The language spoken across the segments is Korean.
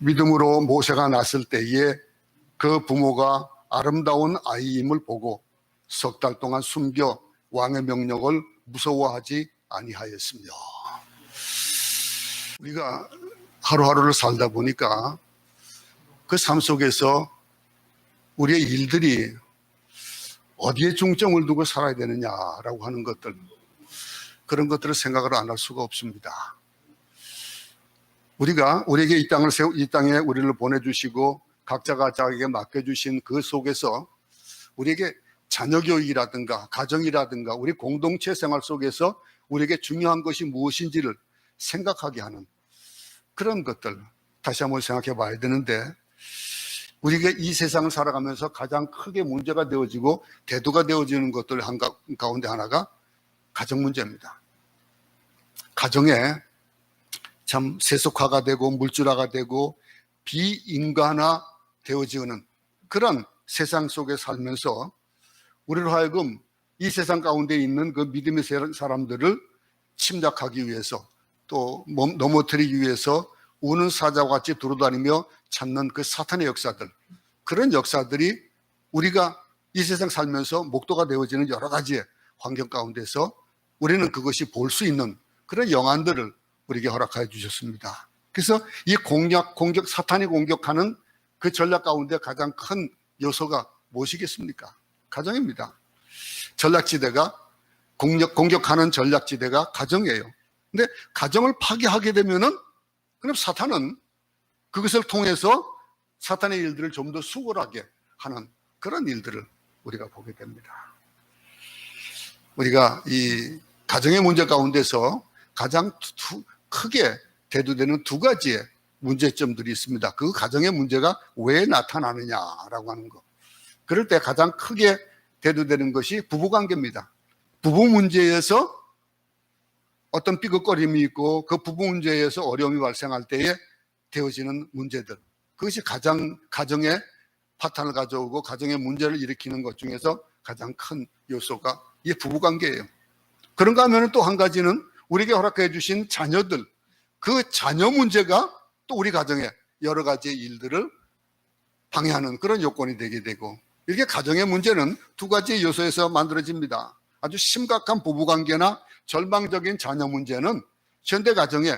믿음으로 모세가 낳았을 때에 그 부모가 아름다운 아이임을 보고 석 달 동안 숨겨 왕의 명령을 무서워하지 아니하였으며. 우리가 하루하루를 살다 보니까 그 삶 속에서 우리의 일들이 어디에 중점을 두고 살아야 되느냐라고 하는 것들, 그런 것들을 생각을 안 할 수가 없습니다. 우리에게 이 땅에 우리를 보내주시고 각자가 자기에게 맡겨주신 그 속에서 우리에게 자녀 교육이라든가 가정이라든가 우리 공동체 생활 속에서 우리에게 중요한 것이 무엇인지를 생각하게 하는 그런 것들 다시 한번 생각해 봐야 되는데, 우리가 이 세상을 살아가면서 가장 크게 문제가 되어지고 대두가 되어지는 것들 가운데 하나가 가정 문제입니다. 가정에 참 세속화가 되고 물질화가 되고 비인간화 되어지는 그런 세상 속에 살면서 우리로 하여금 이 세상 가운데 있는 그 믿음의 사람들을 침략하기 위해서 또 넘어뜨리기 위해서 우는 사자와 같이 돌아다니며 찾는 그 사탄의 역사들, 그런 역사들이 우리가 이 세상 살면서 목도가 되어지는 여러 가지의 환경 가운데서 우리는 그것이 볼 수 있는 그런 영안들을 우리에게 허락하여 주셨습니다. 그래서 이 사탄이 공격하는 그 전략 가운데 가장 큰 요소가 무엇이겠습니까? 가정입니다. 공격하는 전략지대가 가정이에요. 근데 가정을 파괴하게 되면은 그럼 사탄은 그것을 통해서 사탄의 일들을 좀 더 수월하게 하는 그런 일들을 우리가 보게 됩니다. 우리가 이 가정의 문제 가운데서 가장 크게 대두되는 두 가지의 문제점들이 있습니다. 그 가정의 문제가 왜 나타나느냐라고 하는 것. 그럴 때 가장 크게 대두되는 것이 부부관계입니다. 부부 문제에서 어떤 삐걱거림이 있고 그 부부 문제에서 어려움이 발생할 때에 되어지는 문제들, 그것이 가정의 파탄을 가져오고 가정의 문제를 일으키는 것 중에서 가장 큰 요소가 이 부부관계예요. 그런가 하면 또 한 가지는 우리에게 허락해 주신 자녀들, 그 자녀 문제가 또 우리 가정에 여러 가지의 일들을 방해하는 그런 요건이 되게 되고, 이렇게 가정의 문제는 두 가지 요소에서 만들어집니다. 아주 심각한 부부관계나 절망적인 자녀 문제는 현대 가정에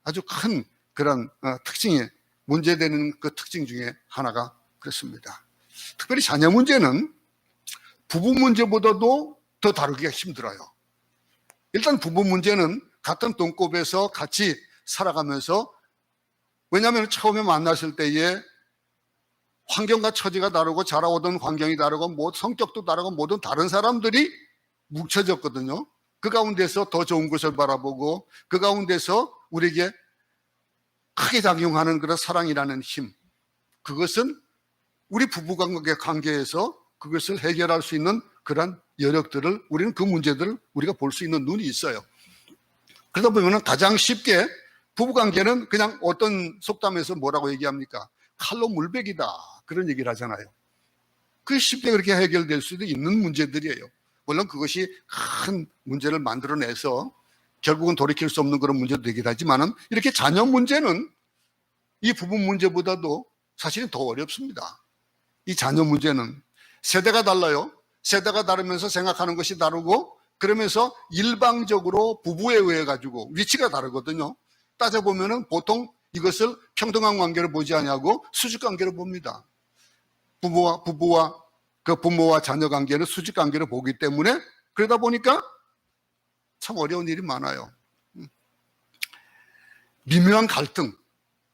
아주 큰 그런 특징이 문제되는 그 특징 중에 하나가 그렇습니다. 특별히 자녀 문제는 부부 문제보다도 더 다루기가 힘들어요. 일단 부부 문제는 같은 동급에서 같이 살아가면서, 왜냐하면 처음에 만났을 때에 환경과 처지가 다르고 자라오던 환경이 다르고 성격도 다르고 모든 다른 사람들이 뭉쳐졌거든요. 그 가운데서 더 좋은 것을 바라보고 그 가운데서 우리에게 크게 작용하는 그런 사랑이라는 힘, 그것은 우리 부부관계에서 그것을 해결할 수 있는 그런 여력들을, 우리는 그 문제들을 우리가 볼 수 있는 눈이 있어요. 그러다 보면 가장 쉽게 부부관계는 그냥 어떤 속담에서 뭐라고 얘기합니까? 칼로 물베기다, 그런 얘기를 하잖아요. 그게 쉽게 그렇게 해결될 수도 있는 문제들이에요. 물론 그것이 큰 문제를 만들어내서 결국은 돌이킬 수 없는 그런 문제도 되긴 하지만은, 이렇게 자녀 문제는 이 부부 문제보다도 사실은 더 어렵습니다. 이 자녀 문제는 세대가 달라요. 세대가 다르면서 생각하는 것이 다르고, 그러면서 일방적으로 부부에 의해 가지고 위치가 다르거든요. 따져보면은 보통 이것을 평등한 관계를 보지 않냐고 수직 관계를 봅니다. 부부와 그 부모와 자녀 관계는 수직 관계를 보기 때문에, 그러다 보니까 참 어려운 일이 많아요. 미묘한 갈등,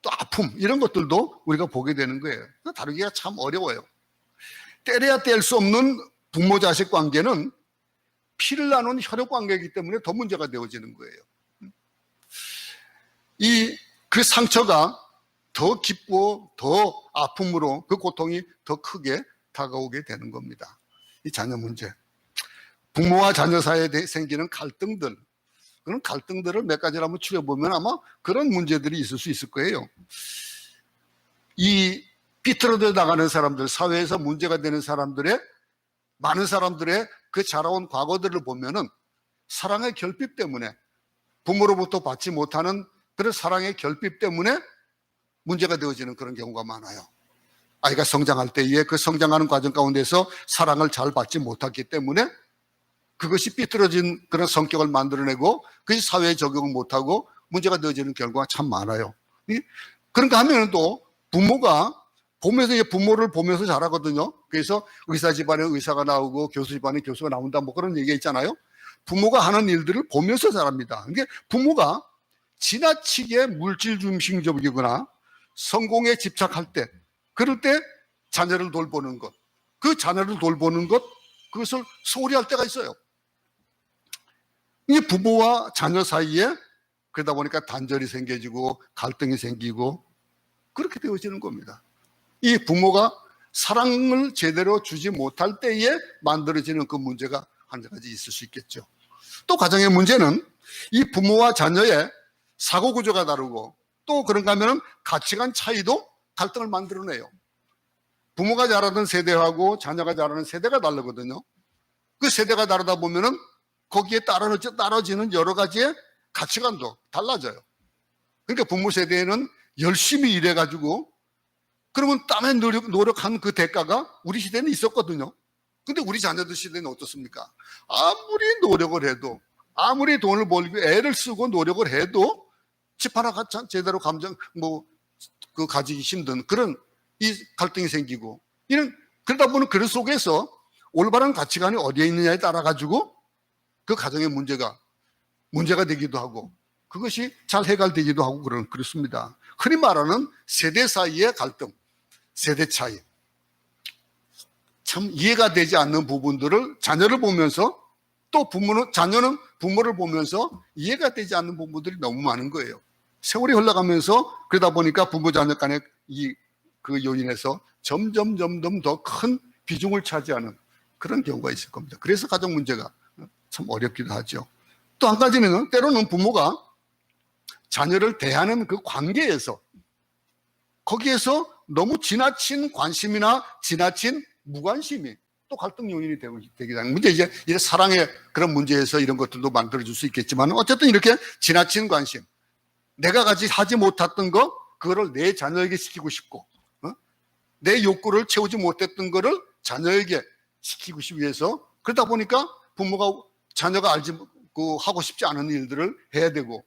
또 아픔, 이런 것들도 우리가 보게 되는 거예요. 다루기가 참 어려워요. 때려야 뗄 수 없는 부모 자식 관계는 피를 나눈 혈육 관계이기 때문에 더 문제가 되어지는 거예요. 그 상처가 더 깊고 더 아픔으로 그 고통이 더 크게 다가오게 되는 겁니다. 이 자녀 문제, 부모와 자녀 사이에 생기는 갈등들, 그런 갈등들을 몇 가지를 한번 추려보면 아마 그런 문제들이 있을 수 있을 거예요. 이 삐뚤어져 나가는 사람들, 사회에서 문제가 되는 많은 사람들의 그 자라온 과거들을 보면은 사랑의 결핍 때문에, 부모로부터 받지 못하는 그런 사랑의 결핍 때문에 문제가 되어지는 그런 경우가 많아요. 아이가 성장할 때에 그 성장하는 과정 가운데서 사랑을 잘 받지 못했기 때문에 그것이 삐뚤어진 그런 성격을 만들어내고 그것이 사회에 적용을 못하고 문제가 되어지는 결과가 참 많아요. 그런가 하면 또 부모가 보면서, 이제 부모를 보면서 자라거든요. 그래서 의사 집안에 의사가 나오고 교수 집안에 교수가 나온다, 뭐 그런 얘기가 있잖아요. 부모가 하는 일들을 보면서 자랍니다. 그러니까 부모가 지나치게 물질 중심적이거나 성공에 집착할 때, 그럴 때 자녀를 돌보는 것, 그 자녀를 돌보는 것, 그것을 소홀히 할 때가 있어요. 이 부모와 자녀 사이에 그러다 보니까 단절이 생겨지고 갈등이 생기고 그렇게 되어지는 겁니다. 이 부모가 사랑을 제대로 주지 못할 때에 만들어지는 그 문제가 한 가지 있을 수 있겠죠. 또 가정의 문제는 이 부모와 자녀의 사고 구조가 다르고 또 그런가 하면 가치관 차이도 갈등을 만들어내요. 부모가 자라던 세대하고 자녀가 자라는 세대가 다르거든요. 그 세대가 다르다 보면은 거기에 따라지는 여러 가지의 가치관도 달라져요. 그러니까 부모 세대에는 열심히 일해가지고 그러면 땀에 노력한 그 대가가 우리 시대는 있었거든요. 근데 우리 자녀들 시대는 어떻습니까? 아무리 노력을 해도, 아무리 돈을 벌고 애를 쓰고 노력을 해도 집 하나 제대로 가지기 힘든 그런 이 갈등이 생기고, 그러다 보면 그런 속에서 올바른 가치관이 어디에 있느냐에 따라 가지고 그 가정의 문제가 되기도 하고 그것이 잘 해결되기도 하고 그렇습니다. 흔히 말하는 세대 사이의 갈등, 세대 차이. 참 이해가 되지 않는 부분들을 자녀를 보면서 또 자녀는 부모를 보면서 이해가 되지 않는 부분들이 너무 많은 거예요. 세월이 흘러가면서 그러다 보니까 부모 자녀 간의 그 요인에서 점점 더 큰 비중을 차지하는 그런 경우가 있을 겁니다. 그래서 가정 문제가 참 어렵기도 하죠. 또 한 가지는 때로는 부모가 자녀를 대하는 그 관계에서 거기에서 너무 지나친 관심이나 지나친 무관심이 또 갈등 요인이 되기도 하는 문제. 이제 사랑의 그런 문제에서 이런 것들도 만들어줄 수 있겠지만 어쨌든 이렇게 지나친 관심, 내가 하지 못했던 거 그거를 내 자녀에게 시키고 싶고 내 욕구를 채우지 못했던 거를 자녀에게 시키고 싶기 위해서 그러다 보니까 부모가 자녀가 하고 싶지 않은 일들을 해야 되고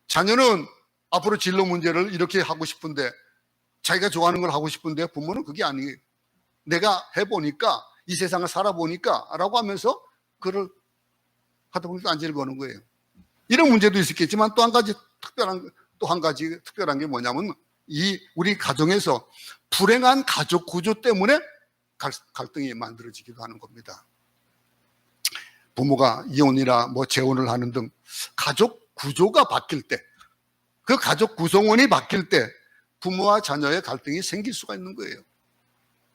자녀는 앞으로 진로 문제를 이렇게 하고 싶은데 자기가 좋아하는 걸 하고 싶은데 부모는 그게 아니에요. 내가 해보니까 이 세상을 살아보니까 라고 하면서 그걸 하다 보니까 안지를 거는 거예요. 이런 문제도 있었겠지만 또 한 가지 특별한 게 뭐냐면 우리 가정에서 불행한 가족 구조 때문에 갈등이 만들어지기도 하는 겁니다. 부모가 이혼이나 재혼을 하는 등 가족 구조가 바뀔 때, 그 가족 구성원이 바뀔 때 부모와 자녀의 갈등이 생길 수가 있는 거예요.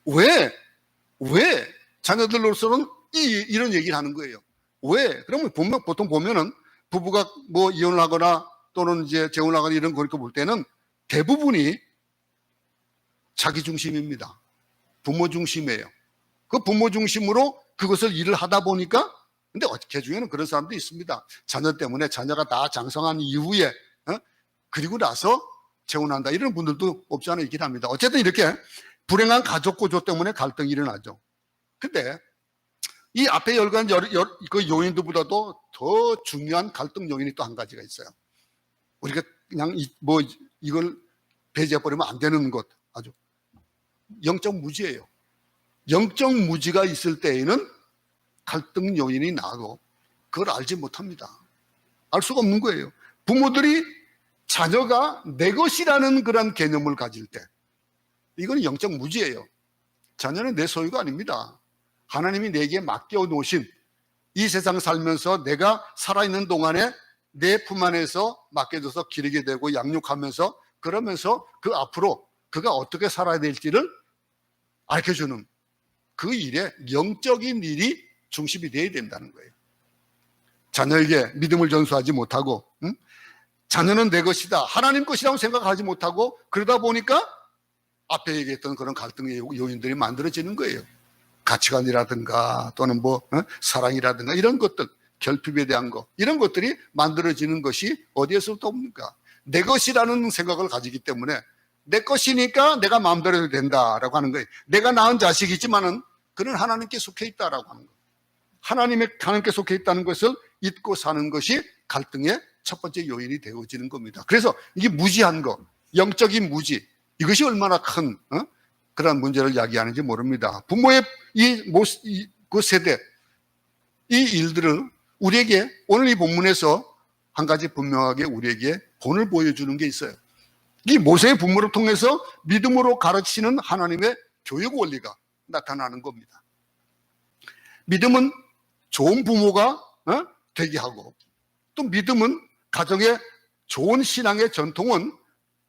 왜 자녀들로서는 이런 얘기를 하는 거예요. 왜? 그러면 보통 보면은 부부가 이혼을 하거나 또는 이제 재혼을 하거나 이런 걸 볼 때는 대부분이 자기 중심입니다. 부모 중심이에요. 그 부모 중심으로 그것을 일을 하다 보니까 근데 개중에는 그런 사람도 있습니다. 자녀 때문에 자녀가 다 장성한 이후에 그리고 나서 재혼한다 이런 분들도 없지 않아 있긴 합니다. 어쨌든 이렇게 불행한 가족 구조 때문에 갈등이 일어나죠. 근데 이 앞에 열간 그 요인들보다도 더 중요한 갈등 요인이 또 한 가지가 있어요. 우리가 그냥 이걸 배제해버리면 안 되는 것, 아주 영적 무지예요. 영적 무지가 있을 때에는 갈등 요인이 나도 그걸 알지 못합니다. 알 수가 없는 거예요. 부모들이 자녀가 내 것이라는 그런 개념을 가질 때 이건 영적 무지예요. 자녀는 내 소유가 아닙니다. 하나님이 내게 맡겨 놓으신 이 세상 살면서 내가 살아있는 동안에 내 품 안에서 맡겨줘서 기르게 되고 양육하면서 그러면서 그 앞으로 그가 어떻게 살아야 될지를 알려주는 그 일에 영적인 일이 중심이 되어야 된다는 거예요. 자녀에게 믿음을 전수하지 못하고 자녀는 내 것이다, 하나님 것이라고 생각하지 못하고 그러다 보니까 앞에 얘기했던 그런 갈등의 요인들이 만들어지는 거예요. 가치관이라든가 또는 사랑이라든가 이런 것들, 결핍에 대한 것, 이런 것들이 만들어지는 것이 어디에서부터 옵니까? 내 것이라는 생각을 가지기 때문에 내 것이니까 내가 마음대로 해도 된다라고 하는 거예요. 내가 낳은 자식이지만은 그는 하나님께 속해 있다라고 하는 거예요. 하나님께 속해 있다는 것을 잊고 사는 것이 갈등의 첫 번째 요인이 되어지는 겁니다. 그래서 이게 무지한 거, 영적인 무지, 이것이 얼마나 큰 그런 문제를 야기하는지 모릅니다. 부모의 그 세대, 이 일들을 우리에게 오늘 이 본문에서 한 가지 분명하게 우리에게 본을 보여주는 게 있어요. 이 모세의 부모를 통해서 믿음으로 가르치는 하나님의 교육 원리가 나타나는 겁니다. 믿음은 좋은 부모가 되게 하고, 또 믿음은 가정의 좋은 신앙의 전통은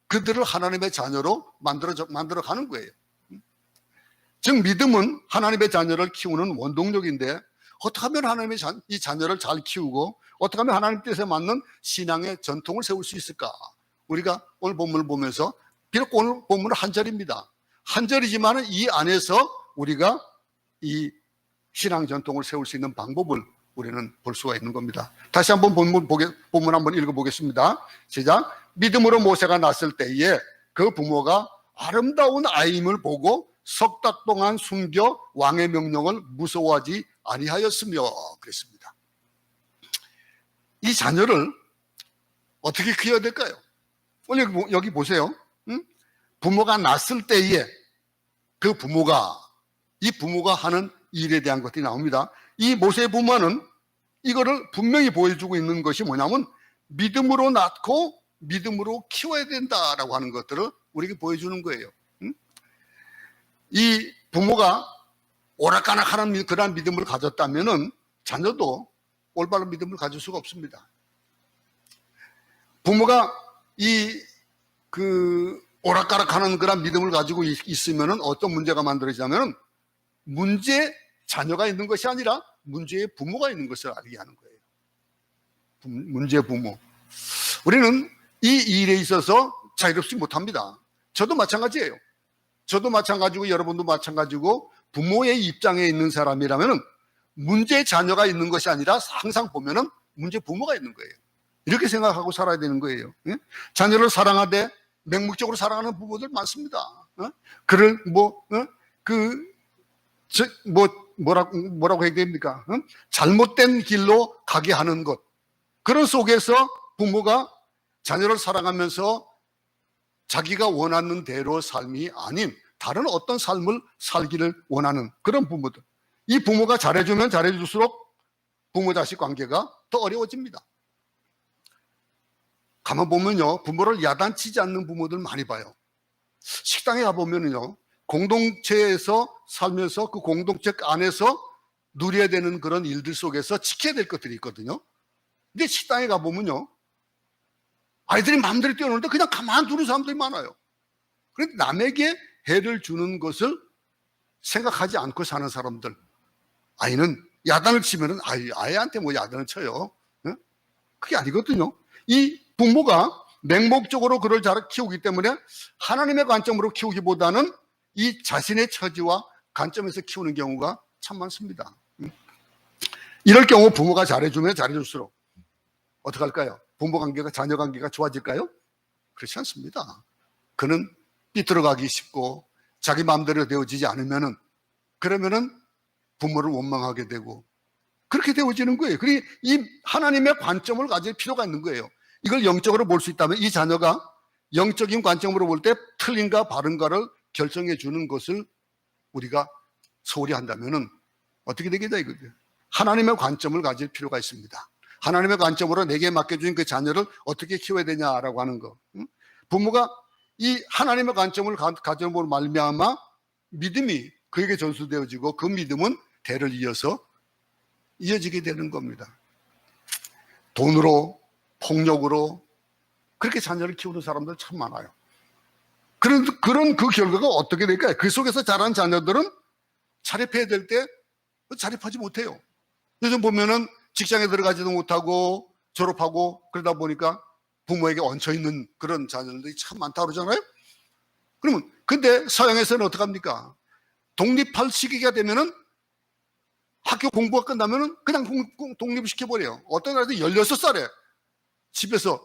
그들을 하나님의 자녀로 만들어 가는 거예요. 즉 믿음은 하나님의 자녀를 키우는 원동력인데, 어떻게 하면 하나님의 이 자녀를 잘 키우고 어떻게 하면 하나님 뜻에 맞는 신앙의 전통을 세울 수 있을까? 우리가 오늘 본문을 보면서, 비록 오늘 본문은 한 절입니다. 한 절이지만 이 안에서 우리가 이 신앙 전통을 세울 수 있는 방법을 우리는 볼 수가 있는 겁니다. 다시 한번 본문 한번 읽어보겠습니다. 시작. 믿음으로 모세가 났을 때에 그 부모가 아름다운 아임을 보고 석 달 동안 숨겨 왕의 명령을 무서워하지 아니하였으며 그랬습니다. 이 자녀를 어떻게 키워야 될까요? 오늘 여기 보세요. 부모가 낳았을 때에 이 부모가 하는 일에 대한 것들이 나옵니다. 이 모세의 부모는 이거를 분명히 보여주고 있는 것이 뭐냐면 믿음으로 낳고 믿음으로 키워야 된다라고 하는 것들을 우리에게 보여주는 거예요. 이 부모가 오락가락하는 그런 믿음을 가졌다면은 자녀도 올바른 믿음을 가질 수가 없습니다. 부모가 오락가락하는 그런 믿음을 가지고 있으면은 어떤 문제가 만들어지냐면은 문제 자녀가 있는 것이 아니라 문제의 부모가 있는 것을 알게 하는 거예요. 문제 부모. 우리는 이 일에 있어서 자유롭지 못합니다. 저도 마찬가지예요. 저도 마찬가지고 여러분도 마찬가지고 부모의 입장에 있는 사람이라면 문제 자녀가 있는 것이 아니라 항상 보면은 문제 부모가 있는 거예요. 이렇게 생각하고 살아야 되는 거예요. 자녀를 사랑하되 맹목적으로 사랑하는 부모들 많습니다. 그를 뭐라고 해야 됩니까? 잘못된 길로 가게 하는 것. 그런 속에서 부모가 자녀를 사랑하면서 자기가 원하는 대로 삶이 아닌 다른 어떤 삶을 살기를 원하는 그런 부모들. 이 부모가 잘해주면 잘해줄수록 부모 자식 관계가 더 어려워집니다. 가만 보면요, 부모를 야단치지 않는 부모들 많이 봐요. 식당에 가보면요, 공동체에서 살면서 그 공동체 안에서 누려야 되는 그런 일들 속에서 지켜야 될 것들이 있거든요. 근데 식당에 가보면요, 아이들이 마음대로 뛰어노는데 그냥 가만 두는 사람들이 많아요. 그런데 남에게 해를 주는 것을 생각하지 않고 사는 사람들. 아이는 야단을 치면은 아이한테 뭐 야단을 쳐요. 그게 아니거든요. 이 부모가 맹목적으로 그를 잘 키우기 때문에 하나님의 관점으로 키우기보다는 이 자신의 처지와 관점에서 키우는 경우가 참 많습니다. 이럴 경우 부모가 잘해주면 잘해줄수록 어떻게 할까요? 부모 관계가, 자녀 관계가 좋아질까요? 그렇지 않습니다. 그는 삐뚤어가기 쉽고 자기 마음대로 되어지지 않으면은, 그러면은 부모를 원망하게 되고 그렇게 되어지는 거예요. 그리고 이 하나님의 관점을 가질 필요가 있는 거예요. 이걸 영적으로 볼 수 있다면 이 자녀가 영적인 관점으로 볼 때 틀린가 바른가를 결정해 주는 것을 우리가 소홀히 한다면은 어떻게 되겠냐 이거죠. 하나님의 관점을 가질 필요가 있습니다. 하나님의 관점으로 내게 맡겨준 그 자녀를 어떻게 키워야 되냐라고 하는 거. 부모가 이 하나님의 관점을 가져볼 말미암아 믿음이 그에게 전수되어지고 그 믿음은 대를 이어서 이어지게 되는 겁니다. 돈으로, 폭력으로 그렇게 자녀를 키우는 사람들 참 많아요. 그런 그 결과가 어떻게 될까요? 그 속에서 자란 자녀들은 자립해야 될 때 자립하지 못해요. 요즘 보면은 직장에 들어가지도 못하고 졸업하고 그러다 보니까 부모에게 얹혀있는 그런 자녀들이 참 많다 그러잖아요. 그러면 근데 서양에서는 어떻게 합니까? 독립할 시기가 되면은 학교 공부가 끝나면은 그냥 독립을 시켜버려요. 어떤 나라도 16살에 집에서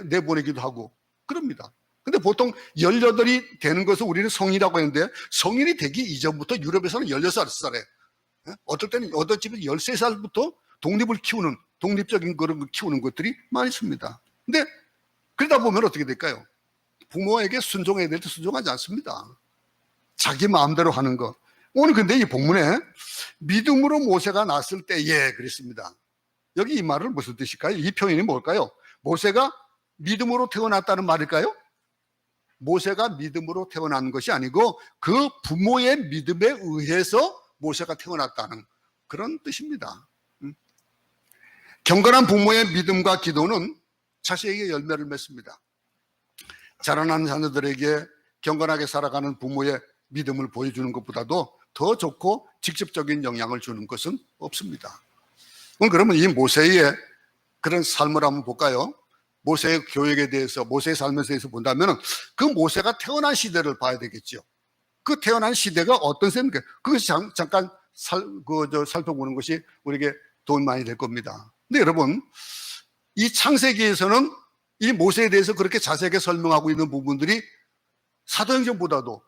내보내기도 하고 그럽니다. 근데 보통 18이 되는 것을 우리는 성인이라고 했는데, 성인이 되기 이전부터 유럽에서는 16살에, 어떨 때는 어떤 집은 13살부터 독립을 키우는, 독립적인 그런 키우는 것들이 많이 있습니다. 근데 그러다 보면 어떻게 될까요? 부모에게 순종해야 될 때 순종하지 않습니다. 자기 마음대로 하는 거. 오늘 근데 이 본문에 믿음으로 모세가 났을 때에 그랬습니다. 여기 이 말은 무슨 뜻일까요? 이 표현이 뭘까요? 모세가 믿음으로 태어났다는 말일까요? 모세가 믿음으로 태어난 것이 아니고 그 부모의 믿음에 의해서 모세가 태어났다는 그런 뜻입니다. 경건한 부모의 믿음과 기도는 자식에게 열매를 맺습니다. 자라난 자녀들에게 경건하게 살아가는 부모의 믿음을 보여주는 것보다도 더 좋고 직접적인 영향을 주는 것은 없습니다. 그러면 이 모세의 그런 삶을 한번 볼까요? 모세의 교육에 대해서, 모세의 삶에 대해서 본다면 그 모세가 태어난 시대를 봐야 되겠죠. 그 태어난 시대가 어떤 세입니까? 그것이 잠깐 살펴보는 것이 우리에게 도움이 많이 될 겁니다. 근데 여러분, 이 창세기에서는 이 모세에 대해서 그렇게 자세하게 설명하고 있는 부분들이 사도행전보다도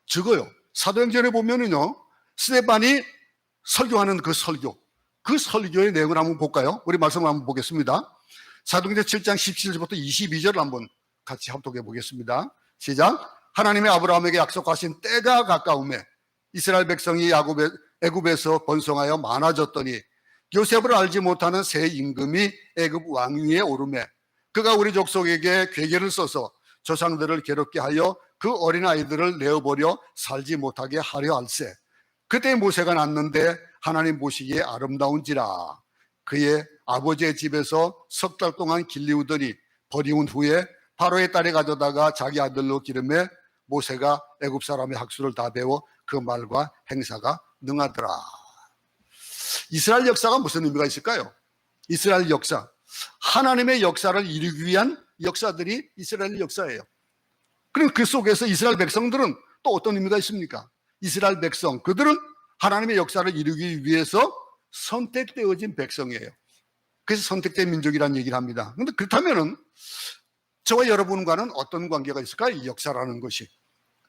적어요. 사도행전에 보면은요, 스데반이 설교하는 그 설교의 내용을 한번 볼까요? 우리 말씀을 한번 보겠습니다. 사도행전 7장 17절부터 22절을 한번 같이 합독해 보겠습니다. 시작. 하나님의 아브라함에게 약속하신 때가 가까우매 이스라엘 백성이 애굽에서 번성하여 많아졌더니 요셉을 알지 못하는 새 임금이 애굽 왕위에 오르매 그가 우리 족속에게 괴계를 써서 조상들을 괴롭게 하여 그 어린아이들을 내어버려 살지 못하게 하려 할세. 그때 모세가 났는데 하나님 보시기에 아름다운지라. 그의 아버지의 집에서 석 달 동안 길리우더니 버리운 후에 바로의 딸이 가져다가 자기 아들로 기름에 모세가 애굽 사람의 학수를 다 배워 그 말과 행사가 능하더라. 이스라엘 역사가 무슨 의미가 있을까요? 이스라엘 역사, 하나님의 역사를 이루기 위한 역사들이 이스라엘 역사예요. 그리고 그 속에서 이스라엘 백성들은 또 어떤 의미가 있습니까? 이스라엘 백성, 그들은 하나님의 역사를 이루기 위해서 선택되어진 백성이에요. 그래서 선택된 민족이라는 얘기를 합니다. 그런데 그렇다면은 저와 여러분과는 어떤 관계가 있을까요? 이 역사라는 것이.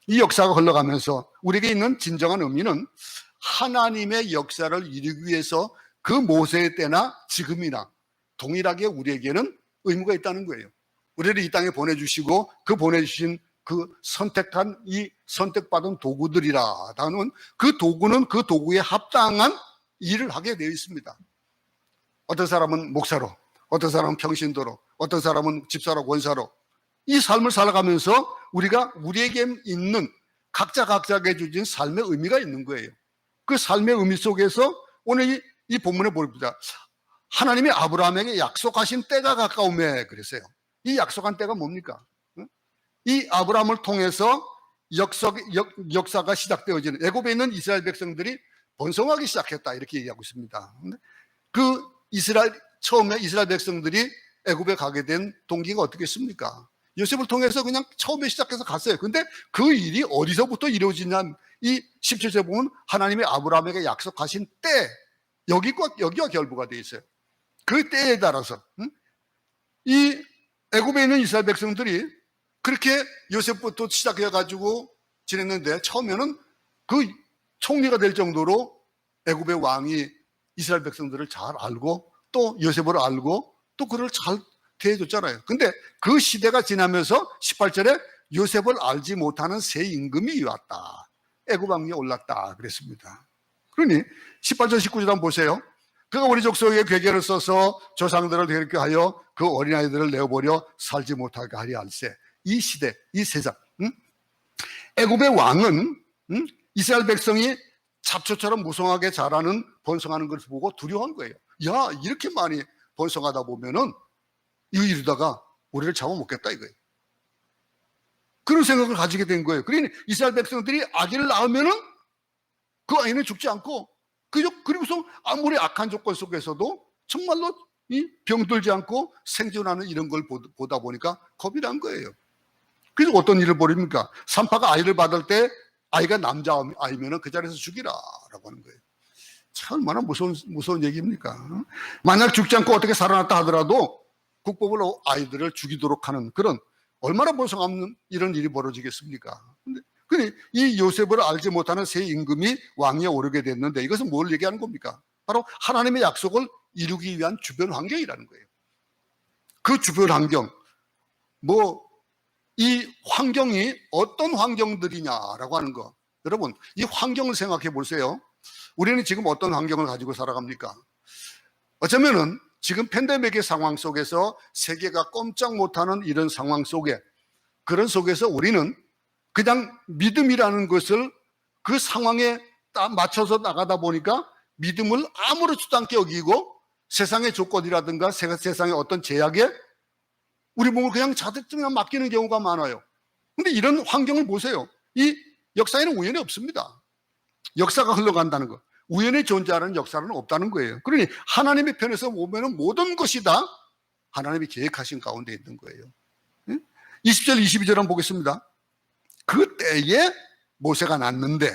이 역사가 흘러가면서 우리에게 있는 진정한 의미는 하나님의 역사를 이루기 위해서 그 모세의 때나 지금이나 동일하게 우리에게는 의무가 있다는 거예요. 우리를 이 땅에 보내주시고 그 보내주신 그 선택한 이 선택받은 도구들이라는 그 도구는 그 도구에 합당한 일을 하게 되어 있습니다. 어떤 사람은 목사로, 어떤 사람은 평신도로, 어떤 사람은 집사로, 원사로 이 삶을 살아가면서 우리에게 있는 각자에게 주신 삶의 의미가 있는 거예요. 그 삶의 의미 속에서 오늘 이 본문에 봅니다. 하나님이 아브라함에게 약속하신 때가 가까우매 그랬어요. 이 약속한 때가 뭡니까? 이 아브라함을 통해서 역사가 시작되어지는 애굽에 있는 이스라엘 백성들이 번성하기 시작했다 이렇게 얘기하고 있습니다. 그 처음에 이스라엘 백성들이 애굽에 가게 된 동기가 어떻겠습니까? 요셉을 통해서 그냥 처음에 시작해서 갔어요. 근데 그 일이 어디서부터 이루어지냐, 이 17절에 보면 하나님이 아브라함에게 약속하신 때, 여기와 결부가 되어 있어요. 그 때에 따라서 이 애굽에 있는 이스라엘 백성들이 그렇게 요셉부터 시작해가지고 지냈는데 처음에는 그 총리가 될 정도로 애굽의 왕이 이스라엘 백성들을 잘 알고 또 요셉을 알고 또 그를 잘 대해줬잖아요. 근데 그 시대가 지나면서 18절에 요셉을 알지 못하는 새 임금이 왔다. 애굽 왕위에 올랐다 그랬습니다. 그러니 18절 19절 한번 보세요. 그가 우리 족속에게 괴계를 써서 조상들을 괴롭게 하여 그 어린아이들을 내어버려 살지 못하게 하려 할세. 이 시대, 이 세상, 애굽의 왕은 이스라엘 백성이 잡초처럼 무성하게 자라는 번성하는 것을 보고 두려워한 거예요. 야, 이렇게 많이 번성하다 보면은 이러다가 우리를 잡아먹겠다 이거예요. 그런 생각을 가지게 된 거예요. 그러니 이스라엘 백성들이 아기를 낳으면은 그 아이는 죽지 않고 그리고서 아무리 악한 조건 속에서도 정말로 병들지 않고 생존하는 이런 걸 보다 보니까 겁이 난 거예요. 그래서 어떤 일을 벌입니까? 산파가 아이를 받을 때 아이가 남자아이면 그 자리에서 죽이라라고 하는 거예요. 참 얼마나 무서운 얘기입니까? 만약 죽지 않고 어떻게 살아났다 하더라도 국법으로 아이들을 죽이도록 하는 그런 얼마나 볼 수 없는 이런 일이 벌어지겠습니까? 근데 이 요셉을 알지 못하는 새 임금이 왕위에 오르게 됐는데 이것은 뭘 얘기하는 겁니까? 바로 하나님의 약속을 이루기 위한 주변 환경이라는 거예요. 그 주변 환경, 이 환경이 어떤 환경들이냐라고 하는 거. 여러분, 이 환경을 생각해 보세요. 우리는 지금 어떤 환경을 가지고 살아갑니까? 어쩌면은 지금 팬데믹의 상황 속에서 세계가 꼼짝 못하는 이런 상황 속에, 그런 속에서 우리는 그냥 믿음이라는 것을 그 상황에 딱 맞춰서 나가다 보니까 믿음을 아무렇지도 않게 여기고 세상의 조건이라든가 세상의 어떤 제약에 우리 몸을 그냥 자택적으로 맡기는 경우가 많아요. 근데 이런 환경을 보세요. 이 역사에는 우연이 없습니다. 역사가 흘러간다는 것. 우연히 존재하는 역사는 없다는 거예요. 그러니 하나님의 편에서 보면 모든 것이 다 하나님이 계획하신 가운데 있는 거예요. 20절, 22절 한번 보겠습니다. 그 때에 모세가 낳는데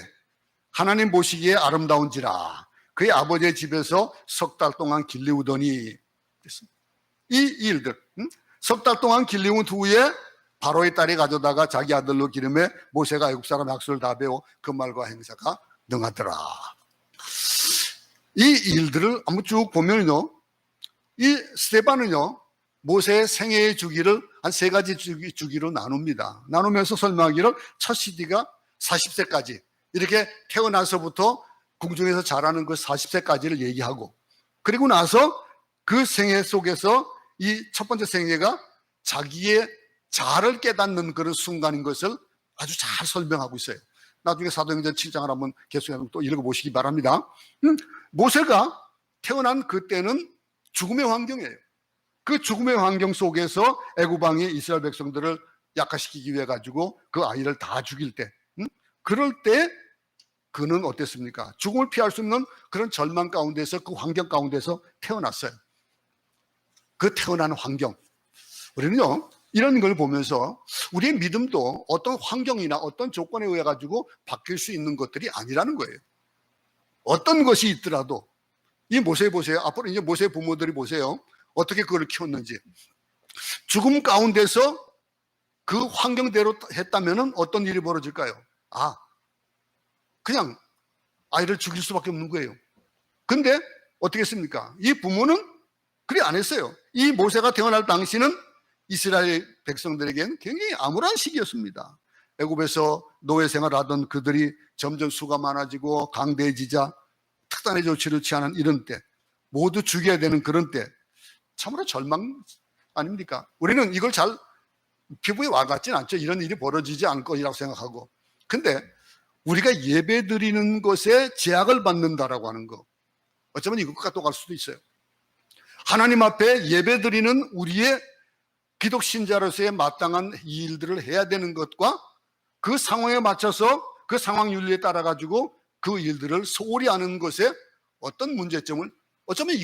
하나님 보시기에 아름다운지라 그의 아버지의 집에서 석 달 동안 길리우더니, 이 일들, 석 달 동안 길리운 후에 바로의 딸이 가져다가 자기 아들로 기름에 모세가 애국 사람 학술을 다 배워 그 말과 행사가 능하더라. 이 일들을 한번 쭉 보면요, 이 스데반은요 모세의 생애의 주기를 한 세 가지 주기로 나눕니다. 나누면서 설명하기를 첫 시기가 40세까지, 이렇게 태어나서부터 궁중에서 자라는 그 40세까지를 얘기하고, 그리고 나서 그 생애 속에서 이 첫 번째 생애가 자기의 자아를 깨닫는 그런 순간인 것을 아주 잘 설명하고 있어요. 나중에 사도행전 7장을 한번 계속해서 또 읽어보시기 바랍니다. 모세가 태어난 그때는 죽음의 환경이에요. 그 죽음의 환경 속에서 애굽 왕이 이스라엘 백성들을 약화시키기 위해 가지고 그 아이를 다 죽일 때, 그럴 때 그는 어땠습니까? 죽음을 피할 수 없는 그런 절망 가운데서, 그 환경 가운데서 태어났어요. 그 태어난 환경, 우리는요 이런 걸 보면서 우리의 믿음도 어떤 환경이나 어떤 조건에 의해 가지고 바뀔 수 있는 것들이 아니라는 거예요. 어떤 것이 있더라도 이 모세 보세요. 앞으로 이제 모세의 부모들이 보세요. 어떻게 그걸 키웠는지. 죽음 가운데서 그 환경대로 했다면 어떤 일이 벌어질까요? 그냥 아이를 죽일 수밖에 없는 거예요. 근데 어떻게 했습니까? 이 부모는 그리 안 했어요. 이 모세가 태어날 당시는 이스라엘 백성들에게는 굉장히 암울한 시기였습니다. 애굽에서 노예 생활하던 그들이 점점 수가 많아지고 강대해지자 특단의 조치를 취하는 이런 때, 모두 죽여야 되는 그런 때, 참으로 절망 아닙니까? 우리는 이걸 잘 피부에 와닿진 않죠. 이런 일이 벌어지지 않을 것이라고 생각하고. 근데 우리가 예배 드리는 것에 제약을 받는다라고 하는 거, 어쩌면 이것과 똑같을 수도 있어요. 하나님 앞에 예배 드리는 우리의 기독 신자로서의 마땅한 이 일들을 해야 되는 것과 그 상황에 맞춰서 그 상황 윤리에 따라 가지고 그 일들을 소홀히 하는 것에 어떤 문제점을, 어쩌면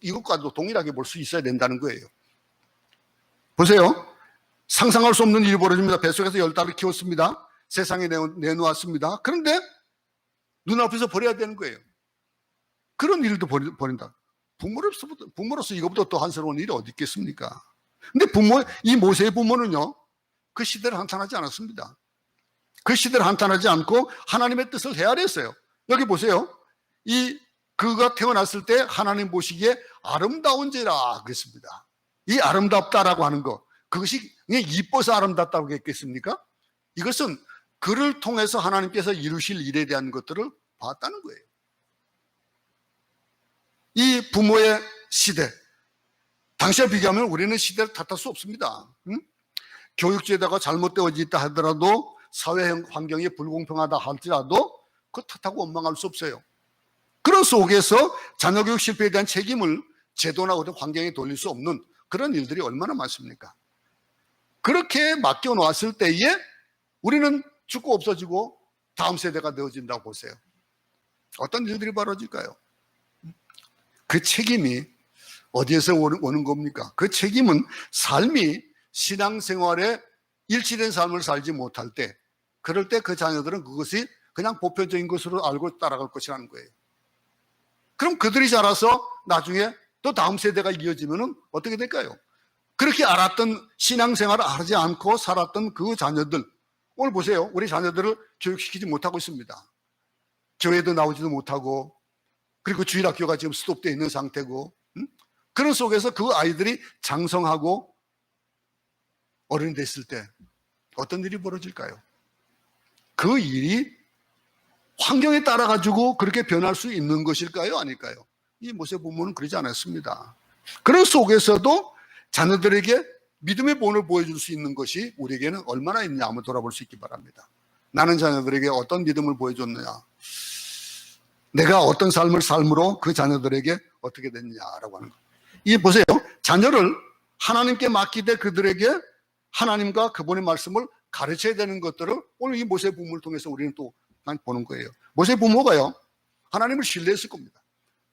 이것과도 동일하게 볼 수 있어야 된다는 거예요. 보세요. 상상할 수 없는 일이 벌어집니다. 뱃속에서 10달을 키웠습니다. 세상에 내놓았습니다. 그런데 눈앞에서 버려야 되는 거예요. 그런 일도 버린다. 부모로서 이것보다 더 한스러운 일이 어디 있겠습니까? 근데 이 모세의 부모는요, 그 시대를 한탄하지 않았습니다. 그 시대를 한탄하지 않고 하나님의 뜻을 헤아렸어요. 여기 보세요. 그가 태어났을 때 하나님 보시기에 아름다운지라 그랬습니다. 이 아름답다라고 하는 거, 그것이 그냥 이뻐서 아름답다고 했겠습니까? 이것은 그를 통해서 하나님께서 이루실 일에 대한 것들을 봤다는 거예요. 이 부모의 시대, 당시와 비교하면 우리는 시대를 탓할 수 없습니다. 교육제도가 잘못되어져 있다 하더라도, 사회 환경이 불공평하다 할지라도 그거 탓하고 원망할 수 없어요. 그런 속에서 자녀교육 실패에 대한 책임을 제도나 어떤 환경에 돌릴 수 없는 그런 일들이 얼마나 많습니까? 그렇게 맡겨놓았을 때에 우리는 죽고 없어지고 다음 세대가 되어진다고 보세요. 어떤 일들이 벌어질까요? 그 책임이 어디에서 오는 겁니까? 그 책임은 삶이 신앙생활에 일치된 삶을 살지 못할 때, 그럴 때 그 자녀들은 그것이 그냥 보편적인 것으로 알고 따라갈 것이라는 거예요. 그럼 그들이 자라서 나중에 또 다음 세대가 이어지면 어떻게 될까요? 그렇게 알았던 신앙생활을 하지 않고 살았던 그 자녀들, 오늘 보세요. 우리 자녀들을 교육시키지 못하고 있습니다. 교회도 나오지도 못하고, 그리고 주일학교가 지금 스톱되어 있는 상태고, 그런 속에서 그 아이들이 장성하고 어른이 됐을 때 어떤 일이 벌어질까요? 그 일이 환경에 따라 가지고 그렇게 변할 수 있는 것일까요? 아닐까요? 이 모세 부모는 그러지 않았습니다. 그런 속에서도 자녀들에게 믿음의 본을 보여줄 수 있는 것이 우리에게는 얼마나 있느냐 한번 돌아볼 수 있기 바랍니다. 나는 자녀들에게 어떤 믿음을 보여줬느냐, 내가 어떤 삶을 삶으로 그 자녀들에게 어떻게 됐느냐라고 하는 것. 이 보세요. 자녀를 하나님께 맡기되 그들에게 하나님과 그분의 말씀을 가르쳐야 되는 것들을 오늘 이 모세 부모를 통해서 우리는 또 보는 거예요. 모세 부모가요, 하나님을 신뢰했을 겁니다.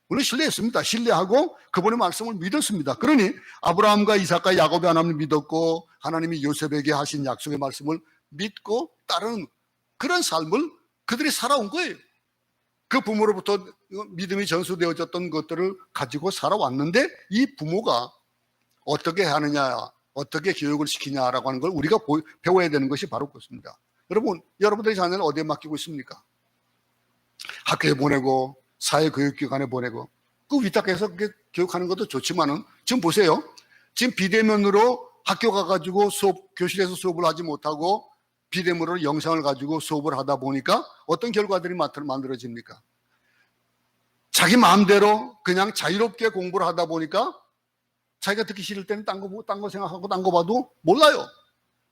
우리는 신뢰했습니다. 신뢰하고 그분의 말씀을 믿었습니다. 그러니 아브라함과 이삭과 야곱의 하나님을 믿었고, 하나님이 요셉에게 하신 약속의 말씀을 믿고 따르는 그런 삶을 그들이 살아온 거예요. 그 부모로부터 믿음이 전수되어졌던 것들을 가지고 살아왔는데, 이 부모가 어떻게 하느냐, 어떻게 교육을 시키냐라고 하는 걸 우리가 배워야 되는 것이 바로 그렇습니다. 여러분들의 자녀를 어디에 맡기고 있습니까? 학교에 보내고 사회교육기관에 보내고, 그 위탁해서 그렇게 교육하는 것도 좋지만은 지금 보세요. 지금 비대면으로 학교 가가지고 교실에서 수업을 하지 못하고 비대면으로 영상을 가지고 수업을 하다 보니까 어떤 결과들이 만들어집니까? 자기 마음대로 그냥 자유롭게 공부를 하다 보니까 자기가 듣기 싫을 때는 딴 거 생각하고 딴 거 봐도 몰라요.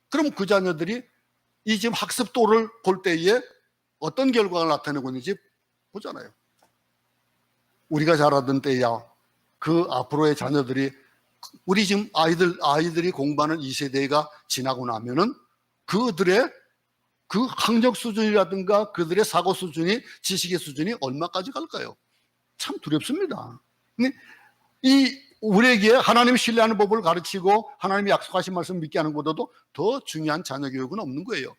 그럼 그 자녀들이 이 지금 학습도를 볼 때에 어떤 결과가 나타내고 있는지 보잖아요. 우리가 자라던 때야 그 앞으로의 자녀들이, 우리 지금 아이들이 공부하는 이 세대가 지나고 나면은 그들의 그 학력 수준이라든가 그들의 사고 수준이, 지식의 수준이 얼마까지 갈까요? 참 두렵습니다. 우리에게 하나님 신뢰하는 법을 가르치고 하나님이 약속하신 말씀 믿게 하는 것보다도 더 중요한 자녀 교육은 없는 거예요.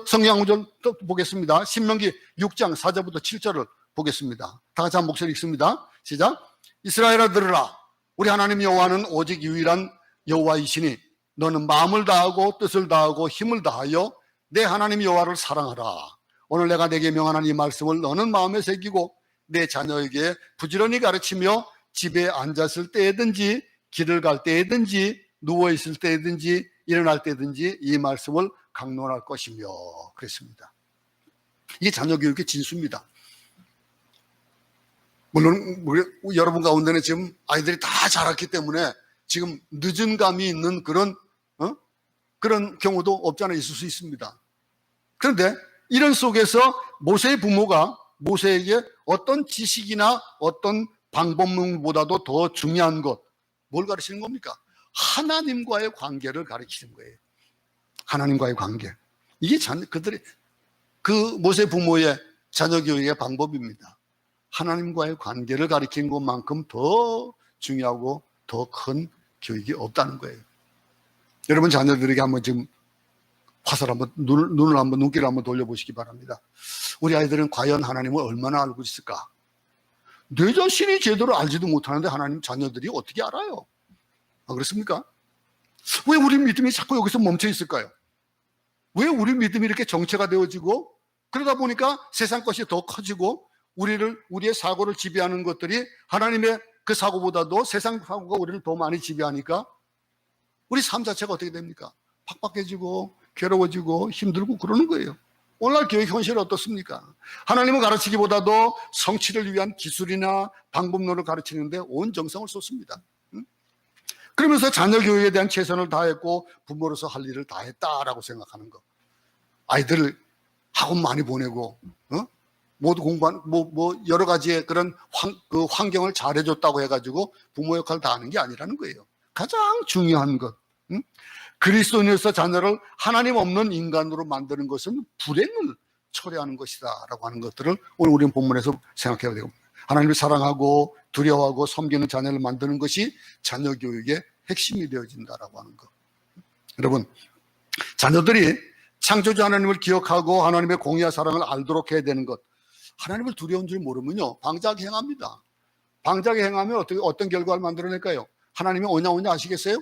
성경 한 구절 또 보겠습니다. 신명기 6장 4절부터 7절을 보겠습니다. 다 같이 한 목소리 읽습니다. 시작. 이스라엘아 들으라. 우리 하나님 여호와는 오직 유일한 여호와이시니 너는 마음을 다하고 뜻을 다하고 힘을 다하여 내 하나님 여호와를 사랑하라. 오늘 내가 내게 명하는 이 말씀을 너는 마음에 새기고 내 자녀에게 부지런히 가르치며 집에 앉았을 때든지 길을 갈 때든지 누워있을 때든지 일어날 때든지 이 말씀을 강론할 것이며 그랬습니다. 이게 자녀 교육의 진수입니다. 물론 여러분 가운데는 지금 아이들이 다 자랐기 때문에 지금 늦은 감이 있는 그런 경우도 없지 않아 있을 수 있습니다. 그런데 이런 속에서 모세의 부모가 모세에게 어떤 지식이나 어떤 방법론보다도 더 중요한 것, 뭘 가르치는 겁니까? 하나님과의 관계를 가르치는 거예요. 하나님과의 관계. 이게 그들의 그 모세 부모의 자녀 교육의 방법입니다. 하나님과의 관계를 가르치는 것만큼 더 중요하고 더 큰 교육이 없다는 거예요. 여러분 자녀들에게 한번 지금 눈길을 한번 돌려보시기 바랍니다. 우리 아이들은 과연 하나님을 얼마나 알고 있을까? 내 자신이 제대로 알지도 못하는데 하나님 자녀들이 어떻게 알아요? 그렇습니까? 왜 우리 믿음이 자꾸 여기서 멈춰 있을까요? 왜 우리 믿음이 이렇게 정체가 되어지고, 그러다 보니까 세상 것이 더 커지고 우리의 사고를 지배하는 것들이 하나님의 그 사고보다도 세상 사고가 우리를 더 많이 지배하니까 우리 삶 자체가 어떻게 됩니까? 팍팍해지고 괴로워지고 힘들고 그러는 거예요. 오늘날 교육 현실은 어떻습니까? 하나님을 가르치기보다도 성취를 위한 기술이나 방법론을 가르치는데 온 정성을 쏟습니다. 그러면서 자녀 교육에 대한 최선을 다했고 부모로서 할 일을 다했다라고 생각하는 거. 아이들을 학원 많이 보내고 모두 공부한 여러 가지의 그런 환경을 잘해줬다고 해가지고 부모 역할을 다 하는 게 아니라는 거예요. 가장 중요한 것, 그리스도인으로서 자녀를 하나님 없는 인간으로 만드는 것은 불행을 초래하는 것이다 라고 하는 것들을 오늘 우리는 본문에서 생각해야 되고, 하나님을 사랑하고 두려워하고 섬기는 자녀를 만드는 것이 자녀 교육의 핵심이 되어진다라고 하는 것. 여러분, 자녀들이 창조주 하나님을 기억하고 하나님의 공의와 사랑을 알도록 해야 되는 것. 하나님을 두려운 줄 모르면요 방자하게 행합니다. 방자하게 행하면 어떤 결과를 만들어낼까요? 하나님이 오냐 아시겠어요?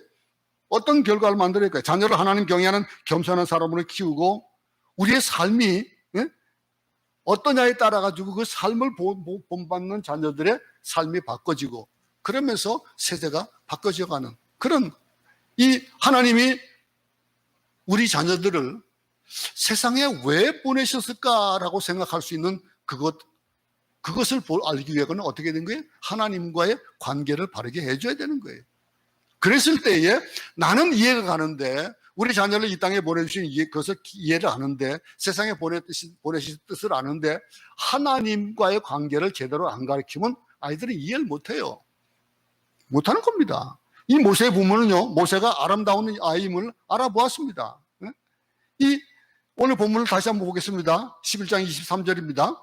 어떤 결과를 만들어낼까요? 자녀를 하나님 경외하는 겸손한 사람으로 키우고 우리의 삶이 어떠냐에 따라 가지고 그 삶을 본받는 자녀들의 삶이 바꿔지고 그러면서 세대가 바꿔져가는 그런 이 하나님이 우리 자녀들을 세상에 왜 보내셨을까라고 생각할 수 있는 그것을 알기 위해서는 어떻게 된 거예요? 하나님과의 관계를 바르게 해줘야 되는 거예요. 그랬을 때에 나는 이해가 가는데 우리 자녀를 이 땅에 보내주신 그것을 이해를 하는데 세상에 보내신 뜻을 아는데 하나님과의 관계를 제대로 안 가르치면 아이들이 이해를 못해요. 못하는 겁니다. 이 모세의 부모는요, 모세가 아름다운 아임을 알아보았습니다. 이 오늘 본문을 다시 한번 보겠습니다. 11장 23절입니다.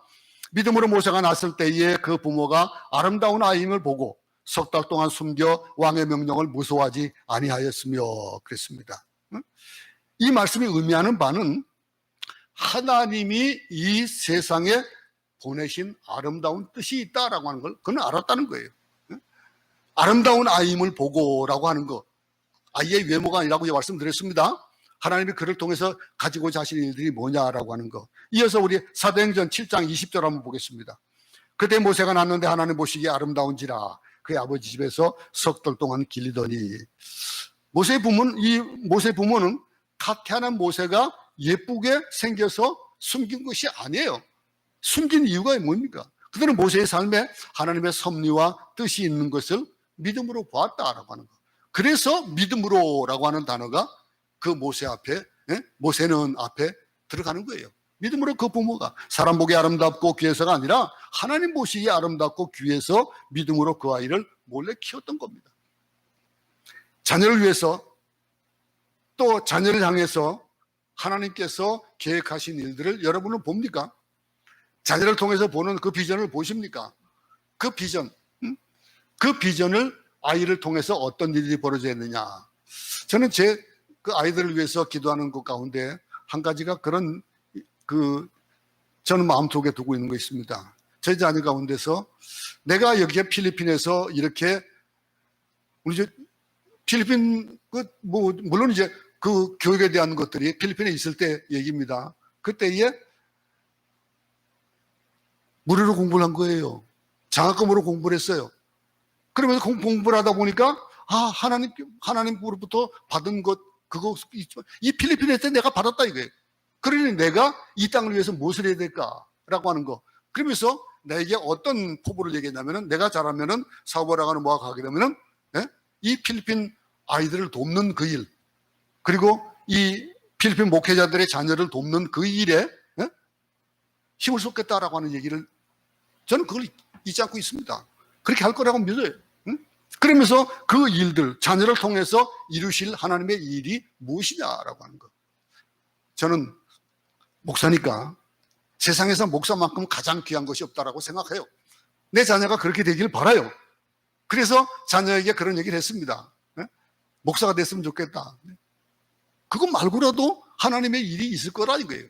믿음으로 모세가 났을 때에 그 부모가 아름다운 아임을 보고 석 달 동안 숨겨 왕의 명령을 무서워하지 아니하였으며 그랬습니다. 이 말씀이 의미하는 바는 하나님이 이 세상에 보내신 아름다운 뜻이 있다라고 하는 걸 그는 알았다는 거예요. 아름다운 아임을 보고라고 하는 것, 아이의 외모가 아니라고 말씀드렸습니다. 하나님이 그를 통해서 가지고자 하신 일들이 뭐냐라고 하는 것. 이어서 우리 사도행전 7장 20절 한번 보겠습니다. 그때 모세가 났는데 하나님 보시기에 아름다운지라 그의 아버지 집에서 석 달 동안 길리더니. 모세의 부모는 가태하는 모세가 예쁘게 생겨서 숨긴 것이 아니에요. 숨긴 이유가 뭡니까? 그들은 모세의 삶에 하나님의 섭리와 뜻이 있는 것을 믿음으로 보았다라고 하는 거. 그래서 믿음으로라고 하는 단어가 그 모세는 앞에 들어가는 거예요. 믿음으로 그 부모가 사람 보기 아름답고 귀해서가 아니라 하나님 보시기에 아름답고 귀해서 믿음으로 그 아이를 몰래 키웠던 겁니다. 자녀를 위해서 또 자녀를 향해서 하나님께서 계획하신 일들을 여러분은 봅니까? 자녀를 통해서 보는 그 비전을 보십니까? 그 비전을 아이를 통해서 어떤 일이 벌어져야 되느냐. 저는 그 아이들을 위해서 기도하는 것 가운데 한 가지가 저는 마음속에 두고 있는 거 있습니다. 제 자녀 가운데서 내가 여기에 필리핀에서 이렇게 우리 필리핀 물론 이제 그 교육에 대한 것들이 필리핀에 있을 때 얘기입니다. 그때에 무료로 공부를 한 거예요. 장학금으로 공부를 했어요. 그러면서 공부를 하다 보니까 하나님으로부터 받은 것 이 필리핀에 때 내가 받았다 이거예요. 그러니 내가 이 땅을 위해서 무엇을 해야 될까라고 하는 거. 그러면서 나에게 어떤 포부를 얘기했냐면은 내가 잘하면은 사우바라가는 모아가 하게 되면은 이 필리핀 아이들을 돕는 그 일, 그리고 이 필리핀 목회자들의 자녀를 돕는 그 일에 힘을 쏟겠다라고 하는 얘기를 저는 그걸 잊지 않고 있습니다. 그렇게 할 거라고 믿어요. 그러면서 그 일들, 자녀를 통해서 이루실 하나님의 일이 무엇이냐라고 하는 것. 저는 목사니까 세상에서 목사만큼 가장 귀한 것이 없다라고 생각해요. 내 자녀가 그렇게 되길 바라요. 그래서 자녀에게 그런 얘기를 했습니다. 목사가 됐으면 좋겠다. 그것 말고라도 하나님의 일이 있을 거라 이거예요.